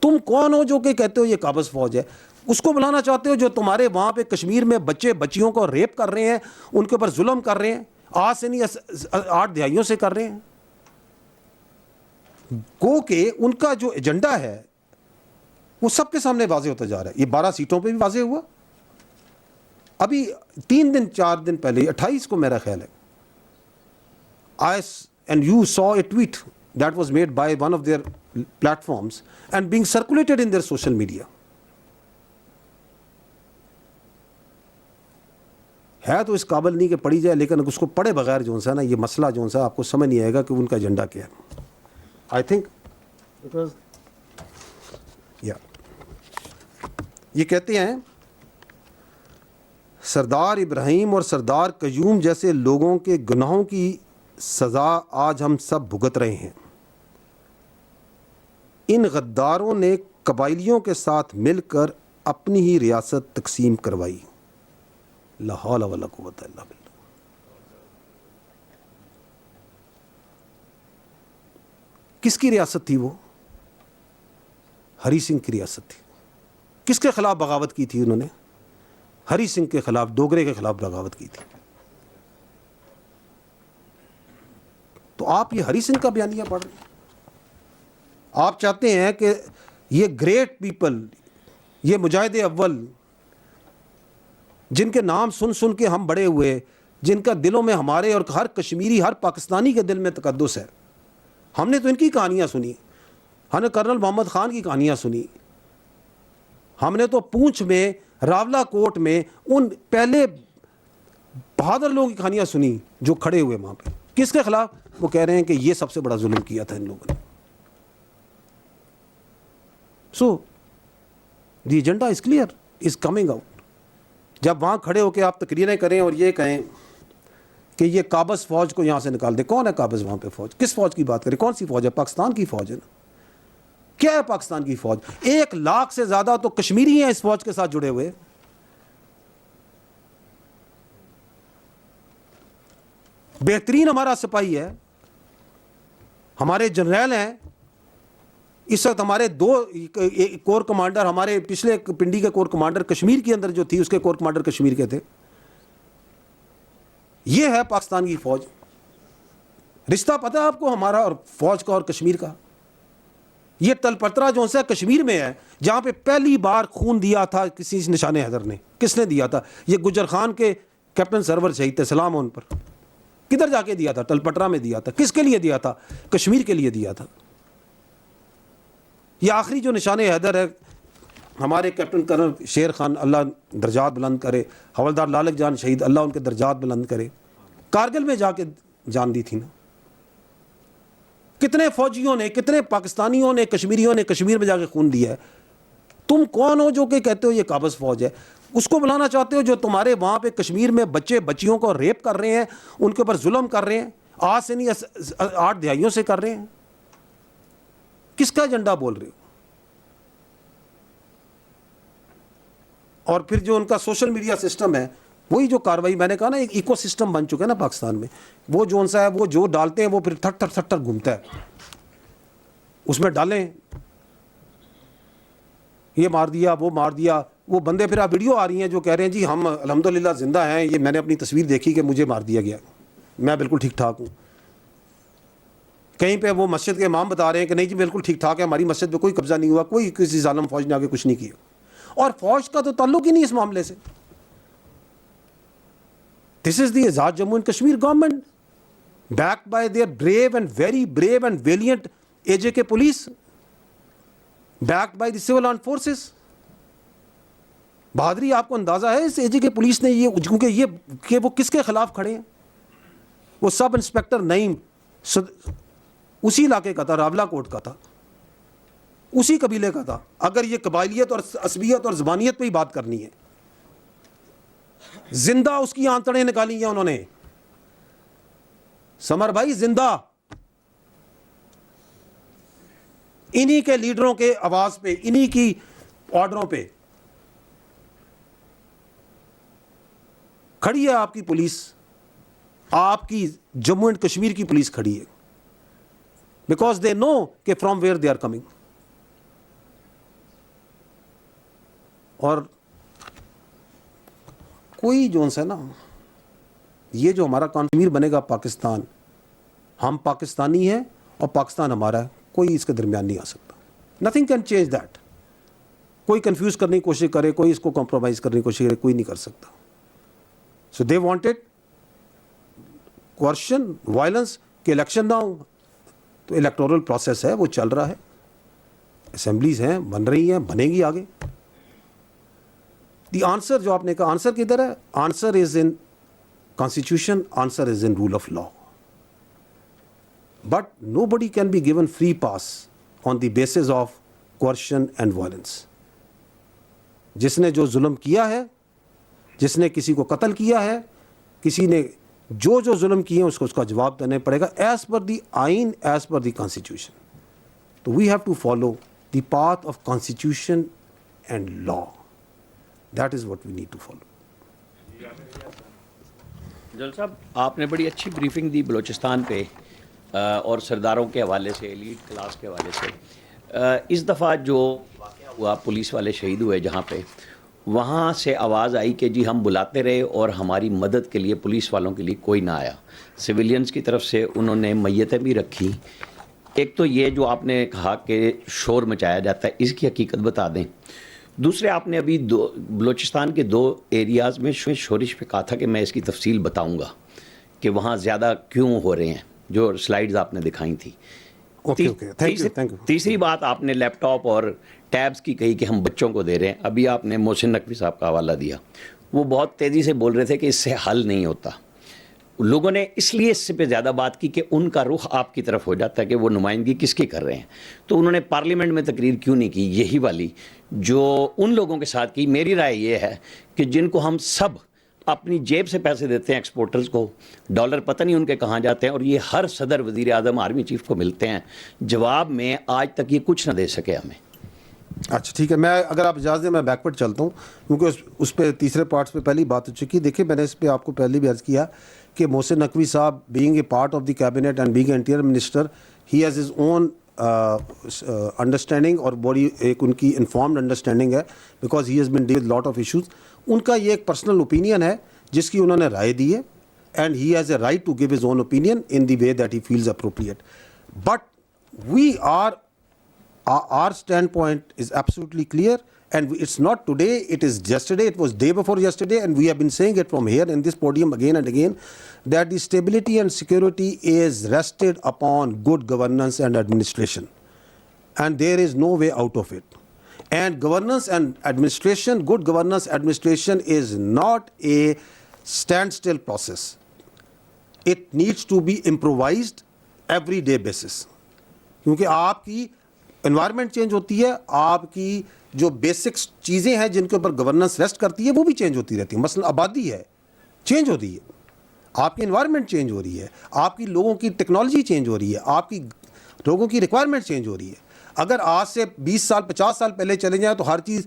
تم کون ہو جو کہ کہتے ہو یہ قابض فوج ہے؟ اس کو بلانا چاہتے ہو جو تمہارے وہاں پہ کشمیر میں بچے بچیوں کو ریپ کر رہے ہیں، ان کے اوپر ظلم کر رہے ہیں، آج سے نہیں 8 دہائیوں سے کر رہے ہیں. گو کہ ان کا جو ایجنڈا ہے وہ سب کے سامنے واضح ہوتا جا رہا ہے. یہ 12 سیٹوں پہ بھی واضح ہوا. ابھی 4 دن پہلے 28 کو میرا خیال ہے and you saw a tweet that was made by one of their platforms and being circulated in their social media. ہے تو اس قابل نہیں کہ پڑھی جائے، لیکن اس کو پڑھے بغیر جو سا نا یہ مسئلہ جو سا آپ کو سمجھ نہیں آئے گا کہ ان کا ایجنڈا کیا ہے. آئی تھنک یہ کہتے ہیں سردار ابراہیم اور سردار قیوم جیسے لوگوں کے گناہوں کی سزا آج ہم سب بھگت رہے ہیں. ان غداروں نے قبائلیوں کے ساتھ مل کر اپنی ہی ریاست تقسیم کروائی. لا حول ولا قوت الا باللہ. کس کی ریاست تھی وہ؟ ہری سنگھ کی ریاست تھی. کس کے خلاف بغاوت کی تھی انہوں نے؟ ہری سنگھ کے خلاف، ڈوگرے کے خلاف بغاوت کی تھی. تو آپ یہ ہری سنگھ کا بیانیہ پڑھ رہے ہیں. آپ چاہتے ہیں کہ یہ گریٹ پیپل، یہ مجاہد اول جن کے نام سن سن کے ہم بڑے ہوئے، جن کا دلوں میں ہمارے اور ہر کشمیری ہر پاکستانی کے دل میں تقدس ہے، ہم نے تو ان کی کہانیاں سنی. ہم نے کرنل محمد خان کی کہانیاں سنی. ہم نے تو پونچھ میں، راولہ کوٹ میں ان پہلے بہادر لوگوں کی کہانیاں سنی جو کھڑے ہوئے وہاں پہ. کس کے خلاف؟ وہ کہہ رہے ہیں کہ یہ سب سے بڑا ظلم کیا تھا ان لوگوں نے. So the agenda is clear, is coming out. جب وہاں کھڑے ہو کے آپ تقریریں کریں اور یہ کہیں کہ یہ قابض فوج کو یہاں سے نکال دیں. کون ہے قابض وہاں پہ فوج؟ کس فوج کی بات کریں؟ کون سی فوج ہے؟ پاکستان کی فوج ہے نا. کیا ہے پاکستان کی فوج؟ 1 لاکھ سے زیادہ تو کشمیری ہیں اس فوج کے ساتھ جڑے ہوئے. بہترین ہمارا سپاہی ہے، ہمارے جنرل ہیں. اس وقت ہمارے 2 کور کمانڈر، ہمارے پچھلے پنڈی کے کور کمانڈر کشمیر کے اندر جو تھی اس کے کور کمانڈر کشمیر کے تھے. یہ ہے پاکستان کی فوج. رشتہ پتہ ہے آپ کو ہمارا اور فوج کا اور کشمیر کا؟ یہ تل پترا جو ہے کشمیر میں ہے، جہاں پہ پہلی بار خون دیا تھا کسی نشان حیدر نے. کس نے دیا تھا؟ یہ گجر خان کے کیپٹن سرور شہید تھے، سلام ان پر. کدھر جا کے دیا تھا؟ تل پٹرا میں دیا تھا. کس کے لیے دیا تھا؟ کشمیر کے لیے دیا تھا. یہ آخری جو نشان حیدر ہے ہمارے کیپٹن کرنل شیر خان، اللہ درجات بلند کرے، حوالدار لالک جان شہید، اللہ ان کے درجات بلند کرے، کارگل میں جا کے جان دی تھی نا. کتنے فوجیوں نے، کتنے پاکستانیوں نے، کشمیریوں نے کشمیر میں جا کے خون دیا ہے. تم کون ہو جو کہ کہتے ہو یہ قابض فوج ہے؟ اس کو بلانا چاہتے ہو جو تمہارے وہاں پہ کشمیر میں بچے بچیوں کو ریپ کر رہے ہیں، ان کے اوپر ظلم کر رہے ہیں، آج سے نہیں 8 دہائیوں سے کر رہے ہیں. کس کا ایجنڈا بول رہے ہو؟ اور پھر جو ان کا سوشل میڈیا سسٹم ہے، وہی جو کاروائی میں نے کہا نا، ایک ایکو سسٹم بن چکا ہے نا پاکستان میں. وہ جو سا ہے وہ جو ڈالتے ہیں وہ پھر تھٹ تھٹ تھٹ گھومتا ہے. اس میں ڈالیں یہ مار دیا، وہ مار دیا. وہ بندے پھر آپ ویڈیو آ رہی ہیں جو کہہ رہے ہیں جی ہم الحمدللہ زندہ ہیں، یہ میں نے اپنی تصویر دیکھی کہ مجھے مار دیا گیا، میں بالکل ٹھیک ٹھاک ہوں. کہیں پہ وہ مسجد کے امام بتا رہے ہیں کہ نہیں جی بالکل ٹھیک ٹھاک ہے، ہماری مسجد پہ کوئی قبضہ نہیں ہوا، کوئی کسی ظالم فوج نے آگے کچھ نہیں کیا. اور فوج کا تو تعلق ہی نہیں اس معاملے سے. This is the Azad Jammu and Kashmir government backed by their brave and very brave and valiant AJK police, backed by the civil armed forces. بہادری آپ کو اندازہ ہے اس AJK پولیس نے یہ، کیونکہ یہ کہ وہ کس کے خلاف کھڑے ہیں. وہ سب انسپیکٹر نعیم اسی علاقے کا تھا، راولہ کوٹ کا تھا، اسی قبیلے کا تھا. اگر یہ قبائلیت اور عصبیت اور زبانیت پہ ہی بات کرنی ہے، زندہ اس کی آنتڑیں نکالی ہیں انہوں نے. سمر بھائی زندہ انہی کے لیڈروں کے آواز پہ، انہی کی آرڈروں پہ کھڑی ہے آپ کی پولیس. آپ کی جموں اینڈ کشمیر کی پولیس کھڑی ہے، بیکاز دے نو کہ from where they are coming. اور کوئی جو ہے نا یہ جو ہمارا کانفیر بنے گا پاکستان, ہم پاکستانی ہیں اور پاکستان ہمارا ہے, کوئی اس کے درمیان نہیں آ سکتا. Nothing can change that. کوئی کنفیوز کرنے کی کوشش کرے, کوئی اس کو کمپرومائز کرنے کی کوشش کرے, کوئی نہیں کر سکتا. سو دے وانٹیڈ کوارشن, وائلنس, کہ الیکشن نہ ہو. تو الیکٹورل پروسیس ہے, وہ چل رہا ہے, اسمبلیز ہیں, بن رہی ہیں, بنے گی آگے. دی آنسر جو آپ نے کہا, آنسر کدھر ہے؟ Answer is in constitution, answer is in rule of law. But nobody can be given free pass on the basis of coercion and violence. جس نے جو ظلم کیا ہے, جس نے کسی کو قتل کیا ہے, کسی نے جو ظلم کیے ہیں, اس کو اس کا جواب دینا پڑے گا ایز پر دی آئین, ایز پر دی کانسٹیٹیوشن. تو we have to follow the path of constitution and law. That is what we need to follow. جل صاحب, آپ نے بڑی اچھی بریفنگ دی بلوچستان پہ اور سرداروں کے حوالے سے, ایلیٹ کلاس کے حوالے سے. اس دفعہ جو واقعہ ہوا, پولیس والے شہید ہوئے جہاں پہ, وہاں سے آواز آئی کہ جی ہم بلاتے رہے اور ہماری مدد کے لیے پولیس والوں کے لیے کوئی نہ آیا. سویلینز کی طرف سے انہوں نے میتیں بھی رکھی. ایک تو یہ جو آپ نے کہا کہ شور مچایا جاتا ہے, اس کی حقیقت بتا دیں. دوسرے, آپ نے ابھی بلوچستان کے 2 ایریاز میں شورش پہ کہا تھا کہ میں اس کی تفصیل بتاؤں گا کہ وہاں زیادہ کیوں ہو رہے ہیں, جو سلائیڈز آپ نے دکھائی تھیں. تیسری بات آپ نے لیپ ٹاپ اور ٹیبز کی کہی کہ ہم بچوں کو دے رہے ہیں. ابھی آپ نے محسن نقوی صاحب کا حوالہ دیا, وہ بہت تیزی سے بول رہے تھے کہ اس سے حل نہیں ہوتا. لوگوں نے اس لیے اس سے پہ زیادہ بات کی کہ ان کا رخ آپ کی طرف ہو جاتا ہے کہ وہ نمائندگی کس کی کر رہے ہیں. تو انہوں نے پارلیمنٹ میں تقریر کیوں نہیں کی, یہی والی جو ان لوگوں کے ساتھ کی. میری رائے یہ ہے کہ جن کو ہم سب اپنی جیب سے پیسے دیتے ہیں, ایکسپورٹرز کو, ڈالر پتہ نہیں ان کے کہاں جاتے ہیں, اور یہ ہر صدر, وزیر اعظم, آرمی چیف کو ملتے ہیں, جواب میں آج تک یہ کچھ نہ دے سکے ہمیں. اچھا ٹھیک ہے, میں اگر آپ اجازت دیں میں بیکورڈ چلتا ہوں, کیونکہ اس پہ تیسرے پارٹس پہ پہلی بات ہو چکی. دیکھیں, میں نے اس پہ آپ کو پہلے بھی عرض کیا کہ محسن نقوی صاحب being a part of the cabinet and being a interior minister, he has his own understanding, اور بڑی ایک ان کی انفارمڈ انڈرسٹینڈنگ ہے, because he has been deal lot of issues. ان کا یہ ایک پرسنل اوپینین ہے جس کی انہوں نے رائے دی ہے, and he has a right to give his own opinion in the way that he feels appropriate. But we are, our standpoint is absolutely clear, and it's not today, it is yesterday, it was day before yesterday, and we have been saying it from here in this podium again and again, that the stability and security is rested upon good governance and administration, and there is no way out of it. And governance and administration, good governance administration is not a standstill process. It needs to be improvised every day basis, کیونکہ آپ کی environment change ہوتی ہے, آپ کی جو basics چیزیں ہیں جن کے اوپر گورننس ریسٹ کرتی ہے وہ بھی چینج ہوتی رہتی ہیں. مثلا آبادی ہے, چینج ہوتی ہے, آپ کی انوائرمنٹ چینج ہو رہی ہے, آپ کی لوگوں کی ٹیکنالوجی چینج ہو رہی ہے, آپ کی لوگوں کی ریکوائرمنٹ چینج ہو رہی ہے. اگر آج سے 20 سال 50 سال پہلے چلے جائیں تو ہر چیز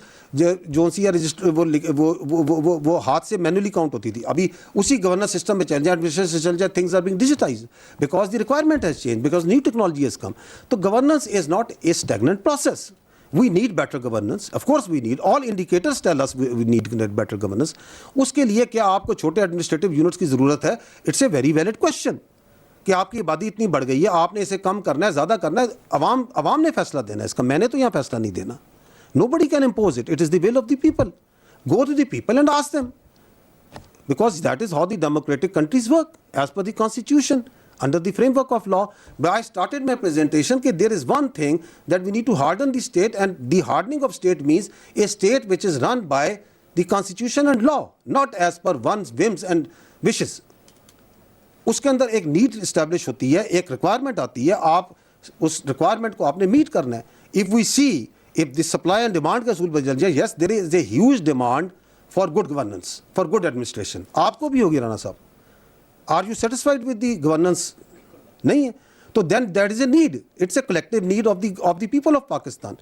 جو سی رجسٹر وہ ہاتھ سے مینولی کاؤنٹ ہوتی تھی. ابھی اسی گورننس سسٹم میں چل جائے, ایڈمنسٹریشن سے چل جائے, things are being digitize because the requirement has change, because new technology has come. تو governance is not a stagnant process. We need better governance. Of course we need. All indicators tell us we need better governance. اس کے لیے کیا آپ کو چھوٹے administrative units کی ضرورت ہے؟ It's a very valid question. کہ آپ کی آبادی اتنی بڑھ گئی ہے, آپ نے اسے کم کرنا ہے, زیادہ کرنا ہے, عوام نے فیصلہ دینا ہے اس کا, میں نے تو یہاں فیصلہ نہیں دینا. Nobody can impose it. It is the will of the people. Go to the people and ask them. Because that is how the democratic countries work, as per the constitution, under the framework of law. But I started my presentation that there is one thing that we need to harden the state, and the hardening of state means a state which is run by the constitution and law, not as per one's whims and wishes. اس کے اندر ایک need establish ہوتی ہے, ایک requirement آتی ہے, آپ اس requirement کو آپ نے میٹ کرنا ہے. If we see, if the supply and demand کا اصول بدل جائے, yes there is a huge demand for good governance, for good administration. آپ کو بھی ہوگی رانا صاحب. Are you satisfied with the governance? نہیں ہے. تو then that is a need, it's a collective need of the people of Pakistan.